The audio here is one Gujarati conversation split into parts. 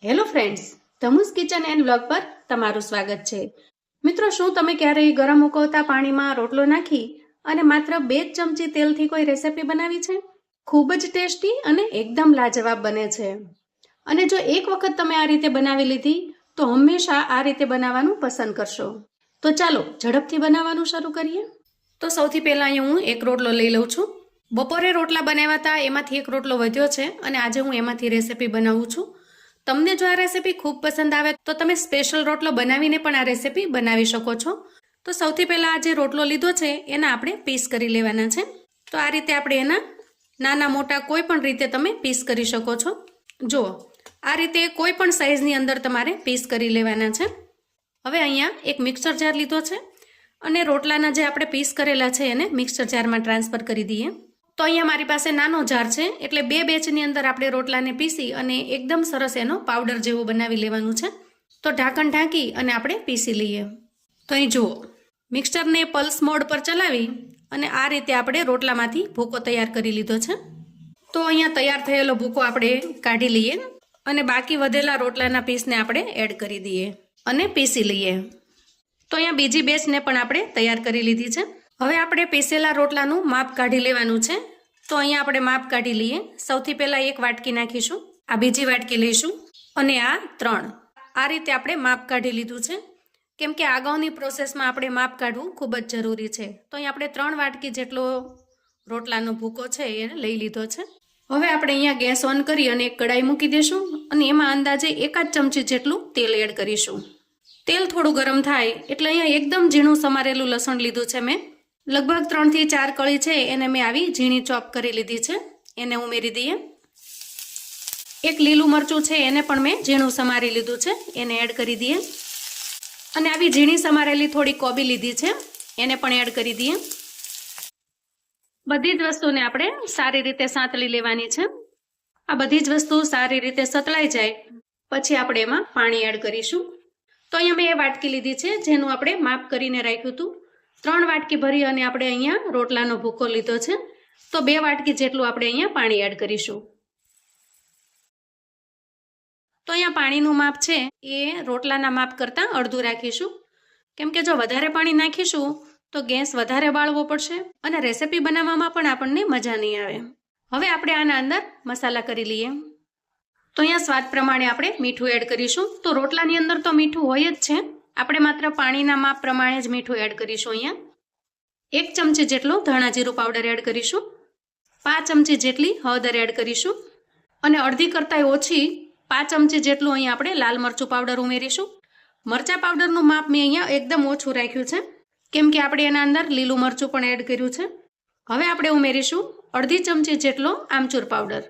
Hello friends, Dhamu's kitchen and vlog પર તમારું સ્વાગત છે. મિત્રો, શું તમે ક્યારેય ગરમ ઉકળતા પાણીમાં રોટલો નાખી અને માત્ર 2 ચમચી તેલથી કોઈ રેસિપી બનાવી છે? ખૂબ જ ટેસ્ટી અને એકદમ લાજવાબ બને છે. અને જો એક વખત તમે આ રીતે બનાવી લીધી તો હંમેશા આ રીતે બનાવવાનું પસંદ કરશો. તો ચાલો ઝડપથી બનાવવાનું શરૂ કરીએ. તો સૌથી પહેલાં અહીં હું એક રોટલો લઈ લઉં છું. બપોરે રોટલા બનાવ્યા હતા એમાંથી એક રોટલો વધ્યો છે અને આજે હું એમાંથી રેસિપી બનાવું છું. તમને જો આ રેસિપી ખૂબ પસંદ આવે તો તમે સ્પેશિયલ રોટલો બનાવીને પણ આ રેસિપી બનાવી શકો છો. તો સૌથી પહેલાં આ જે રોટલો લીધો છે એના આપણે પીસ કરી લેવાના છે. તો આ રીતે આપણે એના નાના મોટા કોઈ પણ રીતે તમે પીસ કરી શકો છો. જુઓ, આ રીતે કોઈ પણ સાઇઝની અંદર તમારે પીસ કરી લેવાના છે. હવે અહીંયા એક મિક્સર જાર લીધો છે અને રોટલાના જે આપણે પીસ કરેલા છે એને મિક્સર જારમાં ટ્રાન્સફર કરી દઈએ. તો અહીંયા મારી પાસે નાનો જાર છે એટલે 2 બેચની અંદર આપણે રોટલાને પીસી અને એકદમ સરસ એનો પાવડર જેવો બનાવી લેવાનું છે. તો ઢાંકણ ઢાંકી અને આપણે પીસી લઈએ. તો અહીં જુઓ, મિક્સરને પલ્સ મોડ પર ચલાવી અને આ રીતે આપણે રોટલામાંથી ભૂકો તૈયાર કરી લીધો છે. તો અહીંયા તૈયાર થયેલો ભૂકો આપણે કાઢી લઈએ અને બાકી વધેલા રોટલાના પીસને આપણે એડ કરી દઈએ અને પીસી લઈએ. તો અહીંયા બીજી બેચને પણ આપણે તૈયાર કરી લીધી છે. હવે આપણે પીસેલા રોટલાનું માપ કાઢી લેવાનું છે. તો અહીંયા આપણે માપ કાઢી લઈએ. સૌથી પહેલાં 1 વાટકી નાખીશું, આ બીજી વાટકી લઈશું અને આ 3. આ રીતે આપણે માપ કાઢી લીધું છે કેમ કે અગાઉની પ્રોસેસમાં આપણે માપ કાઢવું ખૂબ જ જરૂરી છે. તો અહીં આપણે 3 વાટકી જેટલો રોટલાનો ભૂકો છે એને લઈ લીધો છે. હવે આપણે અહીંયા ગેસ ઓન કરી અને એક કડાઈ મૂકી દઈશું અને એમાં અંદાજે 1 ચમચી જેટલું તેલ એડ કરીશું. તેલ થોડું ગરમ થાય એટલે અહીંયા એકદમ ઝીણું સમારેલું લસણ લીધું છે મેં. લગભગ 3 થી 4 કળી છે એને મેં આવી ઝીણી ચોપ કરી લીધી છે, એને ઉમેરી દઈએ. એક લીલું મરચું છે એને પણ મેં ઝીણું સમારી લીધું છે, એને એડ કરી દઈએ. અને આવી ઝીણી સમારેલી થોડી કોબી લીધી છે એને પણ એડ કરી દઈએ. બધી જ વસ્તુને આપણે સારી રીતે સાંતળી લેવાની છે. આ બધી જ વસ્તુ સારી રીતે સતળાઈ જાય પછી આપણે એમાં પાણી એડ કરીશું. તો અહીંયા મેં 1 વાટકી લીધી છે જેનું આપણે માપ કરીને રાખ્યું હતું. 3 વાટકી ભરી અને આપણે અહીંયા રોટલાનો ભૂકો લીધો છે. તો 2 વાટકી જેટલું આપણે અહીંયા પાણી એડ કરીશું. તો અહીંયા પાણીનું માપ છે એ રોટલાના માપ કરતાં અડધું રાખીશું કેમ કે જો વધારે પાણી નાખીશું તો ગેસ વધારે બાળવો પડશે અને રેસિપી બનાવવામાં પણ આપણને મજા નહીં આવે. હવે આપણે આના અંદર મસાલા કરી લઈએ. તો અહીંયા સ્વાદ પ્રમાણે આપણે મીઠું એડ કરીશું. તો રોટલાની અંદર તો મીઠું હોય જ છે, આપણે માત્ર પાણીના માપ પ્રમાણે જ મીઠું એડ કરીશું. અહીંયા 1 ચમચી જેટલો ધાણા જીરું પાવડર એડ કરીશું, 5 ચમચી જેટલી હળદર એડ કરીશું અને અડધી કરતાં ઓછી 5 ચમચી જેટલું અહીંયા આપણે લાલ મરચું પાવડર ઉમેરીશું. મરચાં પાવડરનું માપ મેં અહીંયા એકદમ ઓછું રાખ્યું છે કેમ કે આપણે એના અંદર લીલું મરચું પણ એડ કર્યું છે. હવે આપણે ઉમેરીશું અડધી ચમચી જેટલો આમચૂર પાવડર.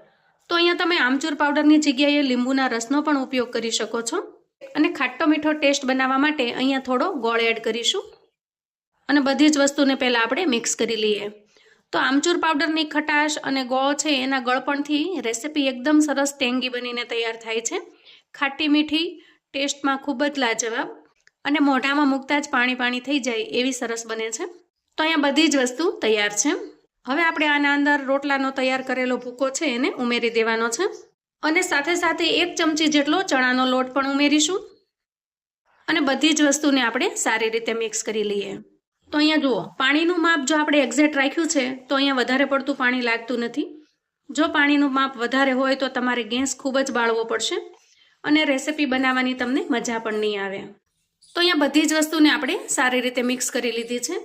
તો અહીંયા તમે આમચૂર પાવડરની જગ્યાએ લીંબુના રસનો પણ ઉપયોગ કરી શકો છો. અને ખાટો મીઠો ટેસ્ટ બનાવવા માટે અહીંયા થોડો ગોળ એડ કરીશું અને બધી જ વસ્તુને પહેલાં આપણે મિક્સ કરી લઈએ. તો આમચૂર પાવડરની ખટાશ અને ગોળ છે એના ગળપણથી રેસિપી એકદમ સરસ ટેંગી બનીને તૈયાર થાય છે. ખાટી મીઠી, ટેસ્ટમાં ખૂબ જ લાજવાબ અને મોઢામાં મૂકતા જ પાણી થઈ જાય એવી સરસ બને છે. તો અહીંયા બધી જ વસ્તુ તૈયાર છે. હવે આપણે આના અંદર રોટલાનો તૈયાર કરેલો ભૂકો છે એને ઉમેરી દેવાનો છે અને સાથે સાથે 1 ચમચી જેટલો ચણાનો લોટ પણ ઉમેરીશું અને બધી જ વસ્તુને આપણે સારી રીતે મિક્સ કરી લઈએ. તો અહીંયા જુઓ, પાણીનું માપ જો આપણે એક્ઝેક્ટ રાખ્યું છે તો અહીંયા વધારે પડતું પાણી લાગતું નથી. જો પાણીનું માપ વધારે હોય તો તમારે ગેસ ખૂબ જ બાળવો પડશે અને રેસિપી બનાવવાની તમને મજા પણ નહીં આવે. તો અહીંયા બધી જ વસ્તુને આપણે સારી રીતે મિક્સ કરી લીધી છે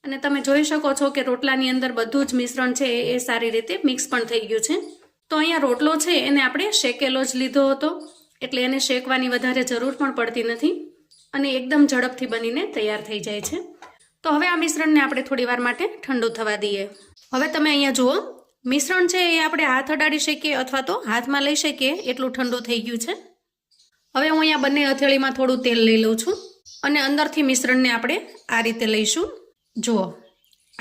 અને તમે જોઈ શકો છો કે રોટલાની અંદર બધું જ મિશ્રણ છે એ સારી રીતે મિક્સ પણ થઈ ગયું છે. તો અહીંયા રોટલો છે એને આપણે શેકેલો જ લીધો હતો એટલે એને શેકવાની વધારે જરૂર પણ પડતી નથી અને એકદમ ઝડપથી બનીને તૈયાર થઈ જાય છે. તો હવે આ મિશ્રણને આપણે થોડી વાર માટે ઠંડુ થવા દઈએ. હવે તમે અહીંયા જુઓ, મિશ્રણ છે એ આપણે હાથ અડાડી શકીએ અથવા તો હાથમાં લઈ શકીએ એટલું ઠંડુ થઈ ગયું છે. હવે હું અહીંયા બંને હથેળીમાં થોડું તેલ લઈ લઉં છું અને અંદરથી મિશ્રણને આપણે આ રીતે લઈશું. જુઓ,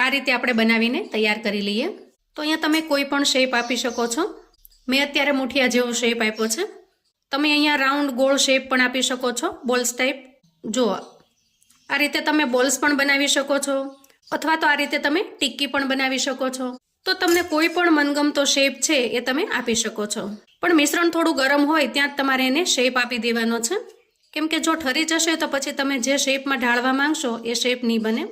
આ રીતે આપણે બનાવીને તૈયાર કરી લઈએ. તો અહીંયા તમે કોઈ પણ શેપ આપી શકો છો. મેં અત્યારે મુઠિયા જેવો શેપ આપ્યો છે. તમે અહીંયા રાઉન્ડ ગોળ શેપ પણ આપી શકો છો, બોલ્સ ટાઈપ. જુઓ, આ રીતે તમે બોલ્સ પણ બનાવી શકો છો અથવા તો આ રીતે તમે ટિક્કી પણ બનાવી શકો છો. તો તો તમને કોઈ પણ મનગમતો શેપ છે એ તમે આપી શકો છો, પણ મિશ્રણ થોડું ગરમ હોય ત્યાં જ તમારે એને શેપ આપી દેવાનો છે, કેમ કે જો ઠરી જશે તો પછી તમે જે શેપમાં ઢાળવા માંગશો એ શેપ નહીં બને.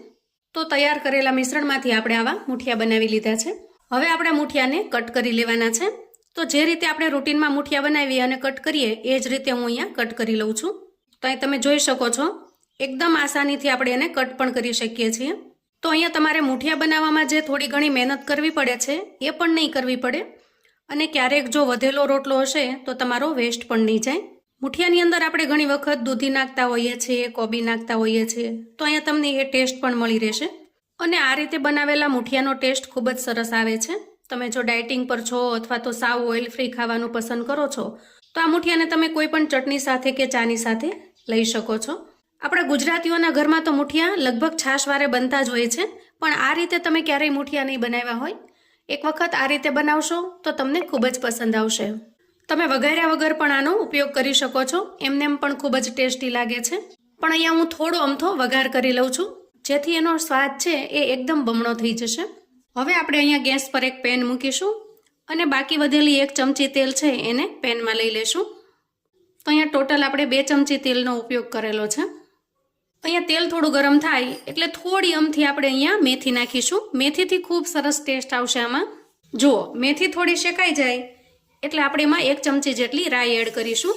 તો તૈયાર કરેલા મિશ્રણમાંથી આપણે આવા મૂઠિયા બનાવી લીધા છે. હવે આપણે મૂઠિયાને કટ કરી લેવાના છે. તો જે રીતે આપણે રૂટીનમાં મૂઠિયા બનાવીએ અને કટ કરીએ એ જ રીતે હું અહીંયા કટ કરી લઉં છું. તો અહીં તમે જોઈ શકો છો એકદમ આસાનીથી આપણે એને કટ પણ કરી શકીએ છીએ. તો અહીંયા તમારે મૂઠિયા બનાવવામાં જે થોડી ઘણી મહેનત કરવી પડે છે એ પણ નહીં કરવી પડે, અને ક્યારેક જો વધેલો રોટલો હશે તો તમારો વેસ્ટ પણ નહીં જાય. મૂઠિયાની અંદર આપણે ઘણી વખત દૂધી નાખતા હોઈએ છીએ, કોબી નાખતા હોઈએ છીએ, તો અહીંયા તમને એ ટેસ્ટ પણ મળી રહેશે. અને આ રીતે બનાવેલા મૂઠિયાનો ટેસ્ટ ખૂબ જ સરસ આવે છે. તમે જો ડાયટિંગ પર છો અથવા તો સાવ ઓઇલ ફ્રી ખાવાનું પસંદ કરો છો તો આ મૂઠિયાને તમે કોઈ પણ ચટણી સાથે કે ચાની સાથે લઈ શકો છો. આપણા ગુજરાતીઓના ઘરમાં તો મૂઠિયા લગભગ છાશવારે બનતા જ હોય છે, પણ આ રીતે તમે ક્યારેય મૂઠિયા નહીં બનાવ્યા હોય, એક વખત આ રીતે બનાવશો તો તમને ખૂબ જ પસંદ આવશે. તમે વઘાર્યા વગર પણ આનો ઉપયોગ કરી શકો છો, એમનેમ પણ ખૂબ જ ટેસ્ટી લાગે છે. પણ અહીંયા હું થોડો અમથો વઘાર કરી લઉં છું, જેથી એનો સ્વાદ છે એ એકદમ બમણો થઈ જશે. હવે આપણે અહીંયા ગેસ પર એક પેન મૂકીશું અને બાકી વધેલી 1 ચમચી તેલ છે એને પેનમાં લઈ લેશું. તો અહીંયા ટોટલ આપણે 2 ચમચી તેલનો ઉપયોગ કરેલો છે. અહીંયા તેલ થોડું ગરમ થાય એટલે થોડી અમથી આપણે અહીંયા મેથી નાખીશું. મેથીથી ખૂબ સરસ ટેસ્ટ આવશે આમાં. જુઓ, મેથી થોડી શેકાઈ જાય એટલે આપણે એમાં 1 ચમચી જેટલી રાઈ એડ કરીશું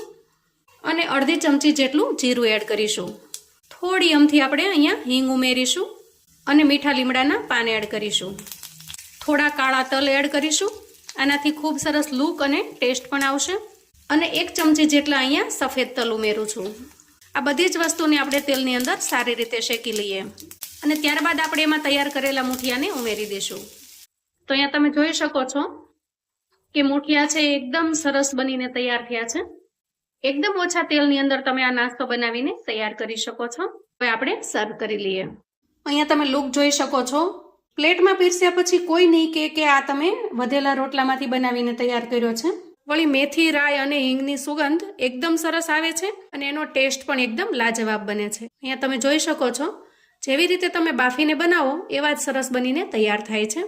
અને અડધી ચમચી જેટલું જીરું એડ કરીશું. થોડી અમથી આપણે અહીંયા હિંગ ઉમેરીશું અને મીઠા લીમડાના પાન એડ કરીશું. થોડા કાળા તલ એડ કરીશું, આનાથી ખૂબ સરસ લુક અને ટેસ્ટ પણ આવશે. અને 1 ચમચી જેટલા અહીંયા સફેદ તલ ઉમેરું છું. આ બધી જ વસ્તુને આપણે તેલની અંદર સારી રીતે શેકી લઈએ અને ત્યારબાદ આપણે એમાં તૈયાર કરેલા મૂઠિયાને ઉમેરી દઈશું. તો અહીંયા તમે જોઈ શકો છો કે મૂઠિયા છે એકદમ સરસ બનીને તૈયાર થયા છે. એકદમ ઓછા તેલની અંદર તમે આ નાસ્તો બનાવીને તૈયાર કરી શકો છો. હવે આપણે સર્વ કરી લઈએ. અહીંયા તમે લુક જોઈ શકો છો. પ્લેટમાં પીરસ્યા પછી કોઈ નહીં કે આ તમે વધેલા રોટલામાંથી બનાવીને તૈયાર કર્યો છે. વળી મેથી, રાઈ અને હિંગની સુગંધ એકદમ સરસ આવે છે અને એનો ટેસ્ટ પણ એકદમ લાજવાબ બને છે. અહીંયા તમે જોઈ શકો છો જેવી રીતે તમે બાફીને બનાવો એવા જ સરસ બનીને તૈયાર થાય છે.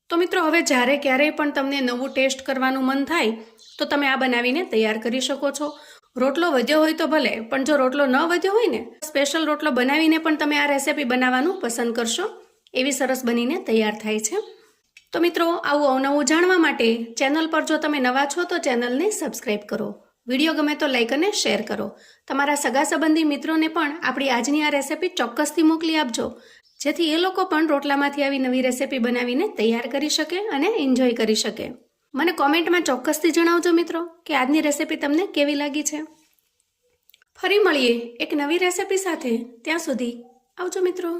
તો મિત્રો, હવે જ્યારે ક્યારેય પણ તમને નવું ટેસ્ટ કરવાનું મન થાય તો તમે આ બનાવીને તૈયાર કરી શકો છો. રોટલો વધ્યો હોય તો ભલે, પણ જો રોટલો ન વધ્યો હોય ને, સ્પેશિયલ રોટલો બનાવીને પણ તમે આ રેસીપી બનાવવાનું પસંદ કરશો, એવી સરસ બનીને તૈયાર થાય છે. તો મિત્રો, આવું અવનવું જાણવા માટે ચેનલ પર જો તમે નવા છો તો ચેનલને સબસ્ક્રાઇબ કરો. વિડીયો ગમે તો લાઈક અને શેર કરો. તમારા સગા સંબંધી મિત્રોને પણ આપણી આજની આ રેસીપી ચોક્કસથી મોકલી આપજો, જેથી એ લોકો પણ રોટલામાંથી આવી નવી રેસીપી બનાવીને તૈયાર કરી શકે અને એન્જોય કરી શકે. મને કોમેન્ટમાં ચોક્કસથી જણાવજો મિત્રો કે આજની રેસીપી તમને કેવી લાગી છે. ફરી મળીએ એક નવી રેસીપી સાથે. ત્યાં સુધી આવજો મિત્રો.